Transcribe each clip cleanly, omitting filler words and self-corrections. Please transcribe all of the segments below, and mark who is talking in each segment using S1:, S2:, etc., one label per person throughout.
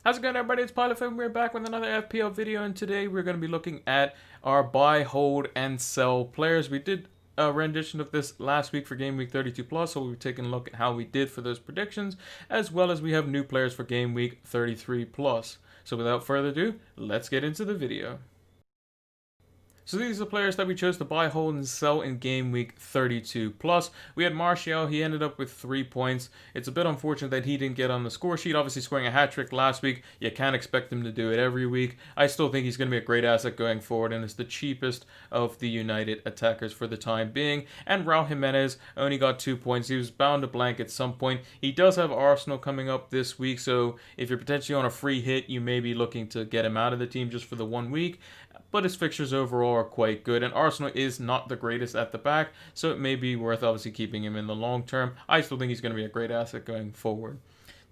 S1: How's it going, everybody? It's Pilot and we're back with another FPL video, and today we're going to be looking at our buy, hold, and sell players. We did a rendition of this last week for Game Week 32 Plus, so we've taken a look at how we did for those predictions, as well as we have new players for Game Week 33 Plus. So without further ado, let's get into the video. So these are the players that we chose to buy, hold, and sell in Game Week 32 Plus. We had Martial. He ended up with 3 points. It's a bit unfortunate that he didn't get on the score sheet, obviously scoring a hat-trick last week. You can't expect him to do it every week. I still think he's going to be a great asset going forward, and it's the cheapest of the United attackers for the time being. And Raul Jimenez only got 2 points. He was bound to blank at some point. He does have Arsenal coming up this week, so if you're potentially on a free hit, you may be looking to get him out of the team just for the 1 week. But his fixtures overall are quite good, and Arsenal is not the greatest at the back, so it may be worth obviously keeping him in the long term. I still think he's going to be a great asset going forward.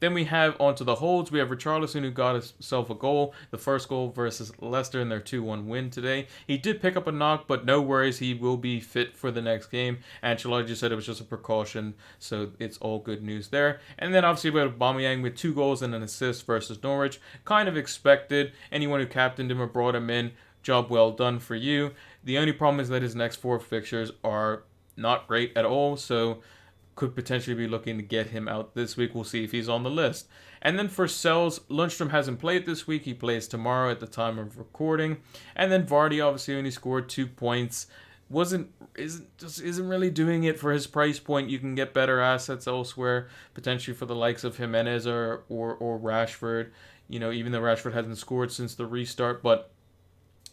S1: Then we have onto the holds. We have Richarlison, who got himself a goal, the first goal versus Leicester in their 2-1 win today. He did pick up a knock, but no worries, he will be fit for the next game. Ancelotti just said it was just a precaution, so it's all good news there. And then obviously we have Aubameyang with 2 goals and an assist versus Norwich. Kind of expected. Anyone who captained him or brought him in, job well done for you. The only problem is that his next 4 fixtures are not great at all, so could potentially be looking to get him out this week. We'll see if he's on the list. And then for sells, Lundstrom hasn't played this week. He plays tomorrow at the time of recording. And then Vardy obviously only scored 2 points. Isn't really doing it for his price point. You can get better assets elsewhere, potentially for the likes of Jimenez or Rashford. You know, even though Rashford hasn't scored since the restart, but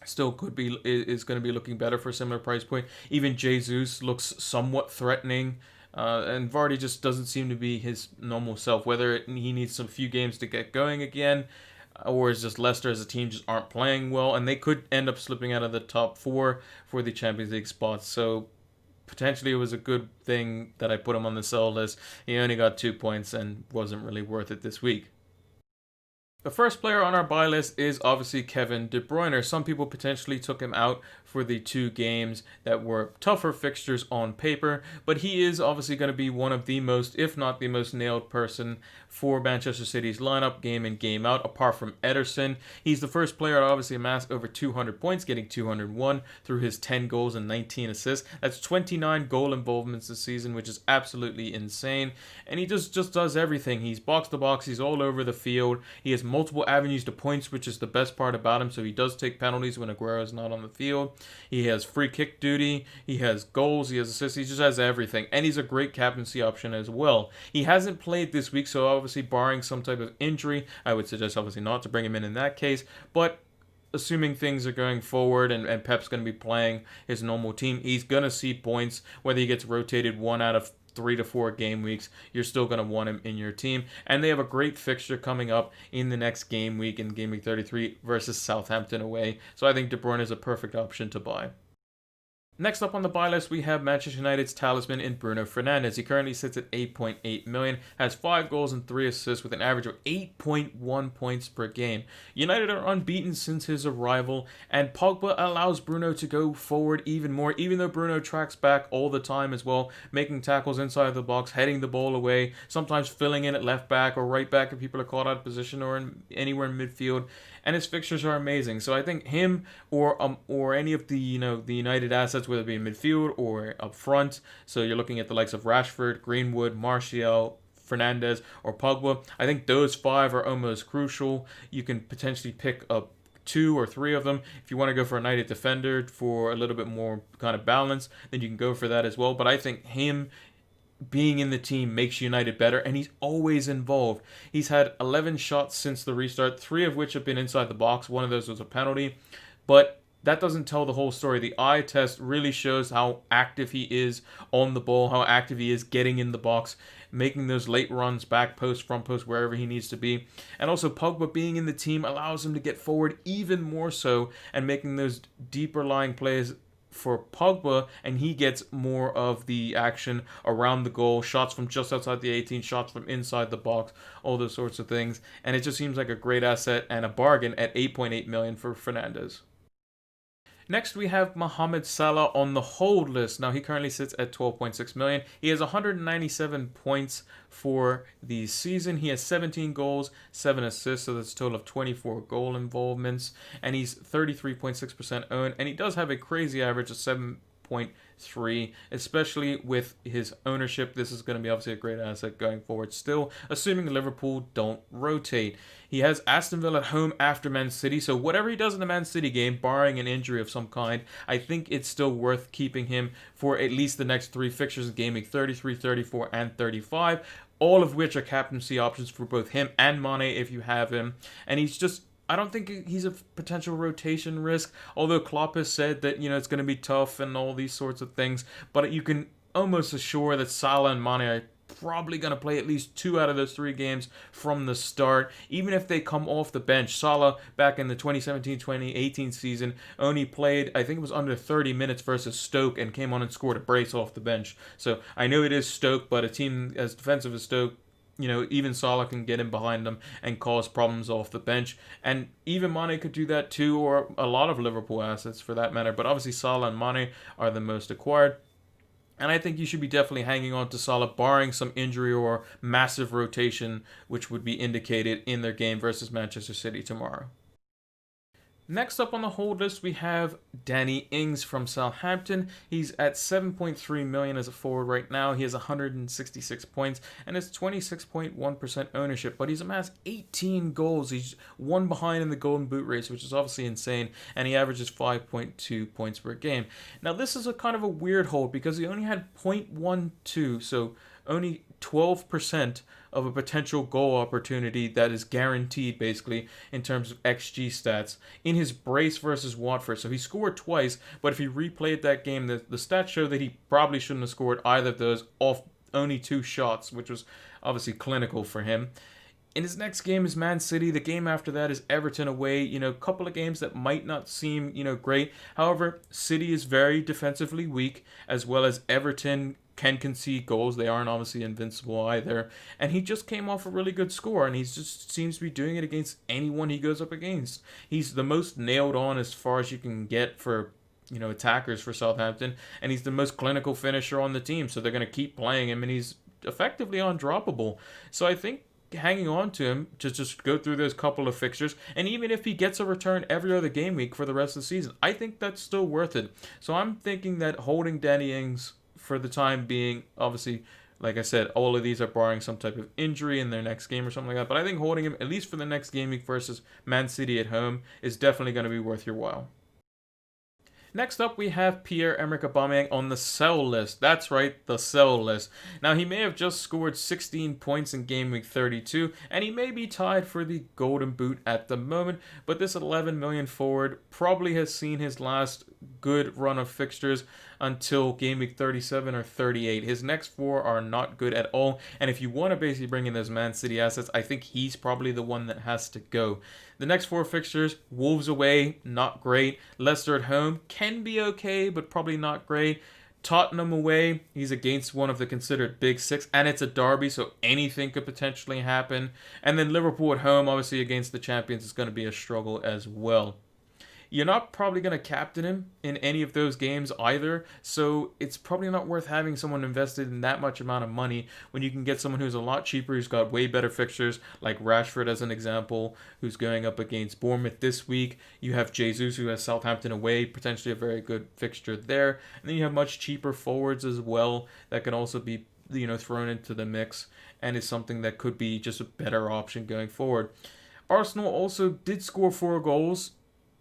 S1: still is going to be looking better for a similar price point. Even Jesus looks somewhat threatening, and Vardy just doesn't seem to be his normal self. Whether he needs some few games to get going again, or is just Leicester as a team just aren't playing well, and they could end up slipping out of the top 4 for the Champions League spots. So potentially it was a good thing that I put him on the sell list. He only got 2 points and wasn't really worth it this week. The first player on our buy list is obviously Kevin De Bruyne. Some people potentially took him out for the 2 games that were tougher fixtures on paper, but he is obviously going to be one of the most, if not the most nailed person for Manchester City's lineup, game in, game out, apart from Ederson. He's the first player to obviously amass over 200 points, getting 201 through his 10 goals and 19 assists. That's 29 goal involvements this season, which is absolutely insane. And he just does everything. He's box to box, he's all over the field. He has multiple avenues to points, which is the best part about him. So he does take penalties when Aguero is not on the field. He has free kick duty. He has goals. He has assists. He just has everything. And he's a great captaincy option as well. He hasn't played this week, so obviously barring some type of injury, I would suggest obviously not to bring him in that case. But assuming things are going forward and Pep's going to be playing his normal team, he's going to see points. Whether he gets rotated 1 out of 3 to 4 game weeks, you're still going to want him in your team. And they have a great fixture coming up in the next game week, in Game Week 33 versus Southampton away. So I think De Bruyne is a perfect option to buy. Next up on the buy list, we have Manchester United's talisman in Bruno Fernandez. He currently sits at 8.8 million, has 5 goals and 3 assists with an average of 8.1 points per game. United are unbeaten since his arrival, and Pogba allows Bruno to go forward even more, even though Bruno tracks back all the time as well, making tackles inside the box, heading the ball away, sometimes filling in at left back or right back if people are caught out of position or anywhere in midfield. And his fixtures are amazing. So I think him or any of the the United assets, whether it be in midfield or up front. So you're looking at the likes of Rashford, Greenwood, Martial, Fernandez, or Pogba. I think those 5 are almost crucial. You can potentially pick up 2 or 3 of them. If you want to go for a United defender for a little bit more kind of balance, then you can go for that as well. But I think him being in the team makes United better, and he's always involved. He's had 11 shots since the restart, 3 of which have been inside the box. One of those was a penalty, but that doesn't tell the whole story. The eye test really shows how active he is on the ball, how active he is getting in the box, making those late runs, back post, front post, wherever he needs to be. And also Pogba being in the team allows him to get forward even more so, and making those deeper lying plays for Pogba, and he gets more of the action around the goal, shots from just outside the 18, shots from inside the box, all those sorts of things. And it just seems like a great asset and a bargain at 8.8 million for Fernandez. Next, we have Mohamed Salah on the hold list. Now, he currently sits at 12.6 million. He has 197 points for the season. He has 17 goals, 7 assists, so that's a total of 24 goal involvements. And he's 33.6% owned. And he does have a crazy average of 7.3, especially with his ownership. This is going to be obviously a great asset going forward still, assuming Liverpool don't rotate. He has Aston Villa at home after Man City, so whatever he does in the Man City game, barring an injury of some kind, I think it's still worth keeping him for at least the next 3 fixtures in Gameweek 33, 34, and 35, all of which are captaincy options for both him and Mane if you have him. And he's just, I don't think he's a potential rotation risk, although Klopp has said that, it's going to be tough and all these sorts of things, but you can almost assure that Salah and Mane are probably going to play at least 2 out of those 3 games from the start, even if they come off the bench. Salah, back in the 2017-2018 season, only played, I think it was under 30 minutes versus Stoke, and came on and scored a brace off the bench. So I know it is Stoke, but a team as defensive as Stoke, even Salah can get in behind them and cause problems off the bench. And even Mane could do that too, or a lot of Liverpool assets for that matter. But obviously Salah and Mane are the most acquired. And I think you should be definitely hanging on to Salah, barring some injury or massive rotation, which would be indicated in their game versus Manchester City tomorrow. Next up on the hold list, we have Danny Ings from Southampton. He's at 7.3 million as a forward right now. He has 166 points and has 26.1% ownership, but he's amassed 18 goals. He's one behind in the Golden Boot race, which is obviously insane, and he averages 5.2 points per game. Now, this is a kind of a weird hold because he only had 0.12, so only 12% of a potential goal opportunity that is guaranteed, basically, in terms of XG stats in his brace versus Watford. So he scored twice, but if he replayed that game, the stats show that he probably shouldn't have scored either of those off only 2 shots, which was obviously clinical for him. In his next game is Man City. The game after that is Everton away. A couple of games that might not seem, great. However, City is very defensively weak, as well as Everton can concede goals. They aren't obviously invincible either. And he just came off a really good score, and he just seems to be doing it against anyone he goes up against. He's the most nailed on as far as you can get for attackers for Southampton, and he's the most clinical finisher on the team, so they're going to keep playing him, and he's effectively undroppable. So I think hanging on to him to just go through those couple of fixtures, and even if he gets a return every other game week for the rest of the season, I think that's still worth it. So I'm thinking that holding Danny Ings for the time being, obviously, like I said, all of these are barring some type of injury in their next game or something like that, but I think holding him at least for the next game week versus Man City at home is definitely going to be worth your while. Next up, we have Pierre Emerick Aubameyang on the sell list. That's right, the sell list. Now, he may have just scored 16 points in Game Week 32, and he may be tied for the Golden Boot at the moment, but this 11 million forward probably has seen his last good run of fixtures until Game Week 37 or 38. His next 4 are not good at all, and if you want to basically bring in those Man City assets, I think he's probably the one that has to go. The next 4 fixtures, Wolves away, not great. Leicester at home, can be okay, but probably not great. Tottenham away, he's against one of the considered big 6, and it's a derby, so anything could potentially happen. And then Liverpool at home, obviously against the champions, is going to be a struggle as well. You're not probably going to captain him in any of those games either, so it's probably not worth having someone invested in that much amount of money when you can get someone who's a lot cheaper, who's got way better fixtures, like Rashford as an example, who's going up against Bournemouth this week. You have Jesus, who has Southampton away, potentially a very good fixture there. And then you have much cheaper forwards as well that can also be thrown into the mix, and is something that could be just a better option going forward. Arsenal also did score 4 goals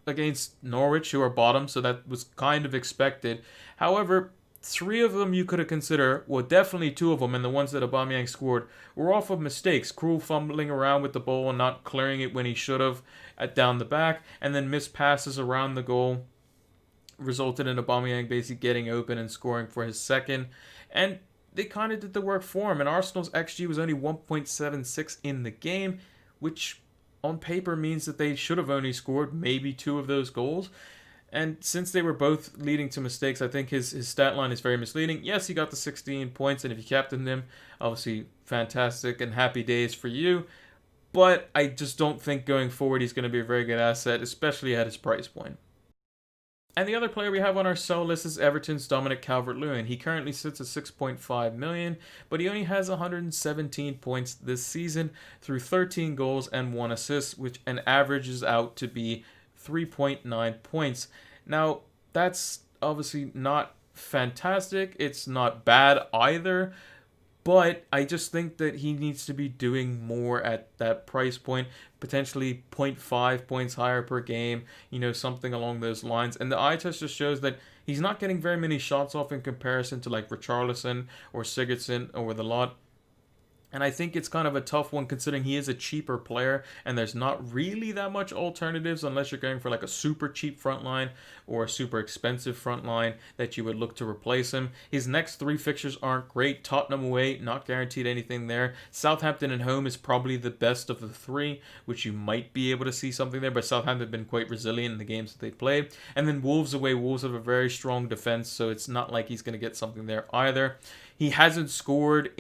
S1: against Norwich, who are bottom, so that was kind of expected. However, 3 of them you could have considered, well, definitely 2 of them, and the ones that Aubameyang scored, were off of mistakes. Krul fumbling around with the ball and not clearing it when he should have down the back, and then missed passes around the goal resulted in Aubameyang basically getting open and scoring for his second. And they kind of did the work for him, and Arsenal's XG was only 1.76 in the game, which on paper means that they should have only scored maybe 2 of those goals. And since they were both leading to mistakes, I think his stat line is very misleading. Yes, he got the 16 points, and if you captained him, obviously fantastic and happy days for you. But I just don't think going forward he's going to be a very good asset, especially at his price point. And the other player we have on our sell list is Everton's Dominic CalvertLewin. He currently sits at 6.5 million, but he only has 117 points this season through 13 goals and 1 assist, which an averages out to be 3.9 points. Now, that's obviously not fantastic. It's not bad either, but I just think that he needs to be doing more at that price point, potentially zero point 0.5 points higher per game, something along those lines. And the eye test just shows that he's not getting very many shots off in comparison to like Richarlison or Sigurdsson or the lot. And I think it's kind of a tough one considering he is a cheaper player and there's not really that much alternatives unless you're going for like a super cheap front line or a super expensive front line that you would look to replace him. His next 3 fixtures aren't great. Tottenham away, not guaranteed anything there. Southampton at home is probably the best of the 3, which you might be able to see something there, but Southampton have been quite resilient in the games that they play. And then Wolves away. Wolves have a very strong defense, so it's not like he's going to get something there either. He hasn't scored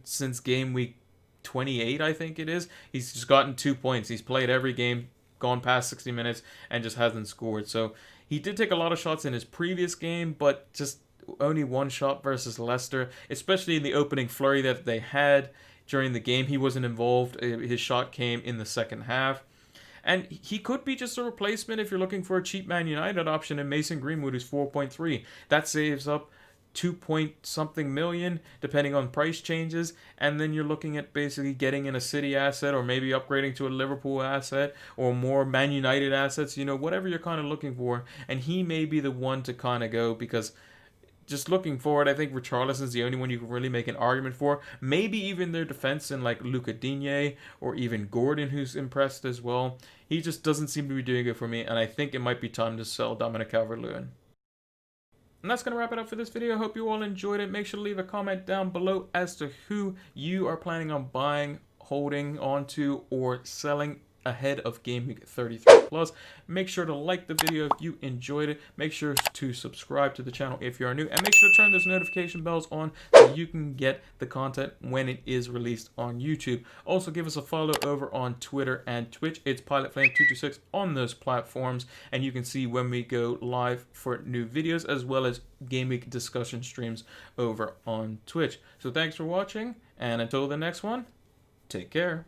S1: since game week 28, I think it is. He's just gotten 2 points. He's played every game, gone past 60 minutes, and just hasn't scored. So he did take a lot of shots in his previous game, but just only 1 shot versus Leicester, especially in the opening flurry that they had during the game. He wasn't involved. His shot came in the second half. And he could be just a replacement if you're looking for a cheap Man United option in Mason Greenwood, who's 4.3. That saves up 2 point something million depending on price changes, and then you're looking at basically getting in a City asset or maybe upgrading to a Liverpool asset or more Man United assets, whatever you're kind of looking for, and he may be the one to kind of go, because just looking forward, I think Richarlison is the only one you can really make an argument for. Maybe even their defense in like Luca Digne or even Gordon, who's impressed as well. He just doesn't seem to be doing it for me, and I think it might be time to sell Dominic Calvert-Lewin. And that's going to wrap it up for this video. I hope you all enjoyed it. Make sure to leave a comment down below as to who you are planning on buying, holding onto, or selling ahead of Game Week 33 plus. Make sure to like the video if you enjoyed it. Make sure to subscribe to the channel if you are new, and make sure to turn those notification bells on so you can get the content when it is released on YouTube. Also, give us a follow over on Twitter and Twitch. It's PilotFlame226 on those platforms, and you can see when we go live for new videos as well as Game Week discussion streams over on Twitch. So thanks for watching, and until the next one, take care.